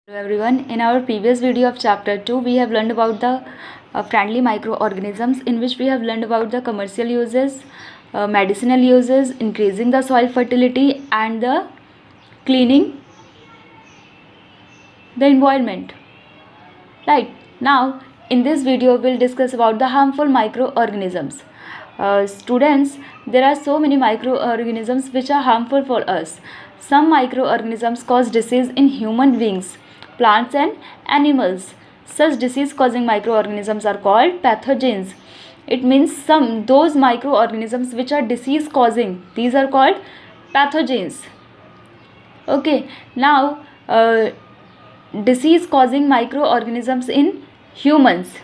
Hello everyone, in our previous video of chapter 2 we have learned about the friendly microorganisms, in which we have learned about the commercial uses, medicinal uses, increasing the soil fertility and the cleaning the environment. Right, now in this video we will discuss about the harmful microorganisms. Students, there are so many microorganisms which are harmful for us. Some microorganisms cause disease in human beings, plants and animals. Such disease causing microorganisms are called pathogens. It means those microorganisms which are disease causing, these are called pathogens. Okay, now disease causing microorganisms in humans.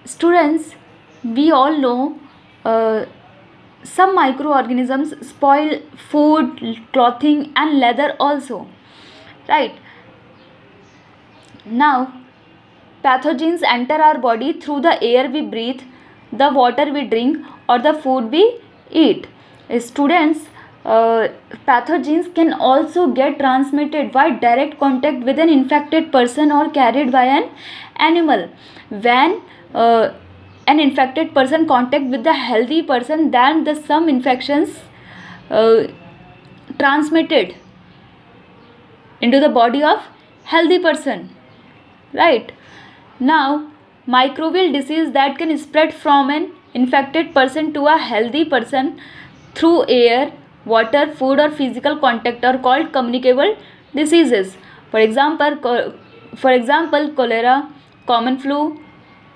Students, we all know some microorganisms spoil food, clothing and leather also, right? Now pathogens enter our body through the air we breathe, the water we drink or the food we eat. Students, pathogens can also get transmitted by direct contact with an infected person or carried by an animal. When an infected person contact with the healthy person, then some infections transmitted into the body of healthy person, right? Now microbial disease that can spread from an infected person to a healthy person through air, water, food or physical contact are called communicable diseases. For example, cholera, common flu,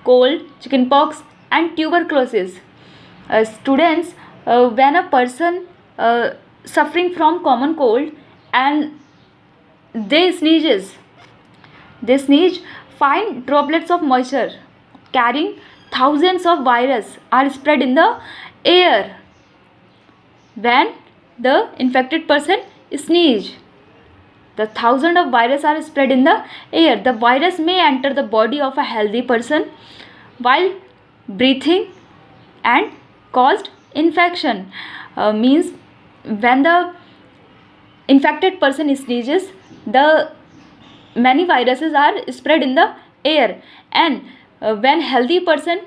cold, chickenpox and tuberculosis. Students, when a person suffering from common cold and they sneeze, fine droplets of moisture carrying thousands of viruses are spread in the air. When the infected person sneezes, the thousands of viruses are spread in the air. The virus may enter the body of a healthy person while breathing and caused infection. Means when the infected person sneezes, the many viruses are spread in the air, and when healthy person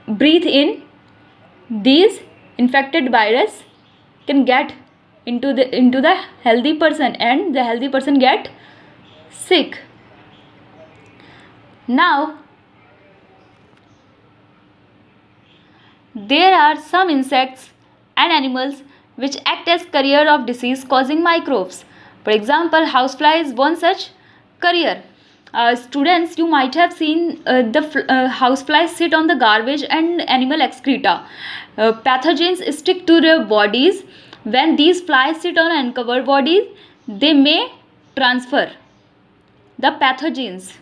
breathe in, these infected virus can get into the healthy person and the healthy person get sick. Now there are some insects and animals which act as carrier of disease causing microbes. For example, housefly is one such carrier. Students, you might have seen the houseflies sit on the garbage and animal excreta. Pathogens stick to their bodies. When these flies sit on uncovered bodies, they may transfer the pathogens,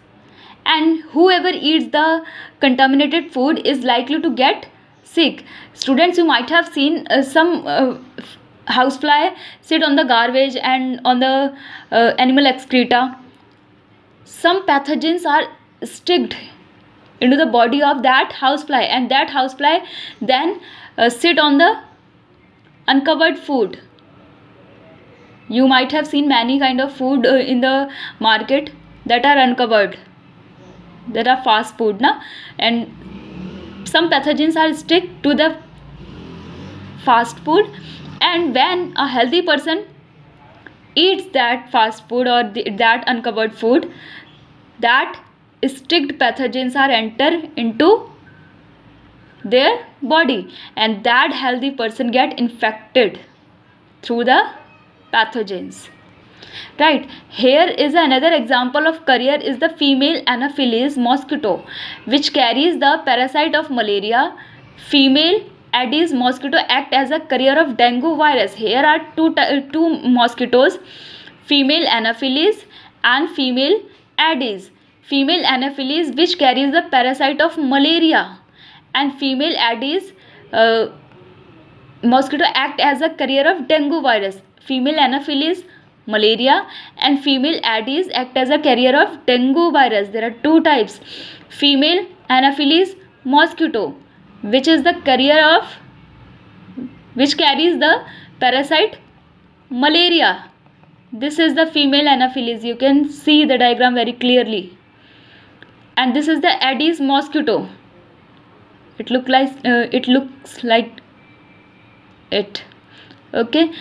and whoever eats the contaminated food is likely to get sick. Students, you might have seen some housefly sit on the garbage and on the animal excreta. Some pathogens are sticked into the body of that housefly, and that housefly then sit on the uncovered food. You might have seen many kind of food in the market that are uncovered, that are fast food, and some pathogens are stick to the fast food, and when a healthy person eats that fast food or that uncovered food, that sticked pathogens are enter into their body, and that healthy person get infected through the pathogens, right? Here is another example of carrier is the female Anopheles mosquito, which carries the parasite of malaria. Female Aedes mosquito act as a carrier of dengue virus. Here are two mosquitoes, female Anopheles and female Aedes. Female Anopheles which carries the parasite of malaria, and female Aedes mosquito act as a carrier of dengue virus. Female Anopheles malaria and female Aedes act as a carrier of dengue virus. There are two types. Female Anopheles mosquito, which is the carrier of, which carries the parasite malaria. This is the female Anopheles. You can see the diagram very clearly. And this is the Aedes mosquito. It looks like it. Okay.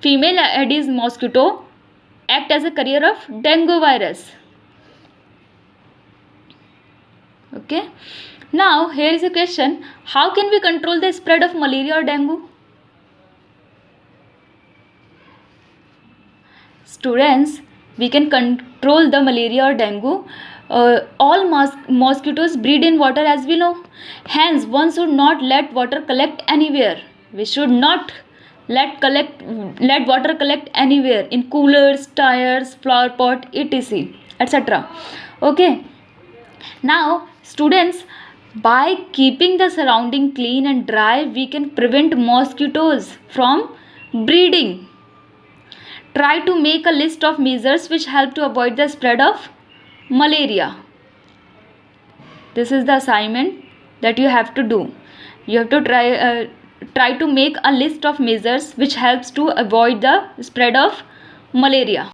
Female Aedes mosquito act as a carrier of dengue virus. Okay. Now here is a question. How can we control the spread of malaria or dengue? Students, we can control the malaria or dengue. All mosquitoes breed in water, as we know. Hence, one should not let water collect anywhere. We should not let water collect anywhere, in coolers, tires, flower pot, etc. etc. Okay. Now, students, by keeping the surrounding clean and dry, we can prevent mosquitoes from breeding. Try to make a list of measures which help to avoid the spread of malaria. This is the assignment that you have to do. You have to try to make a list of measures which helps to avoid the spread of malaria.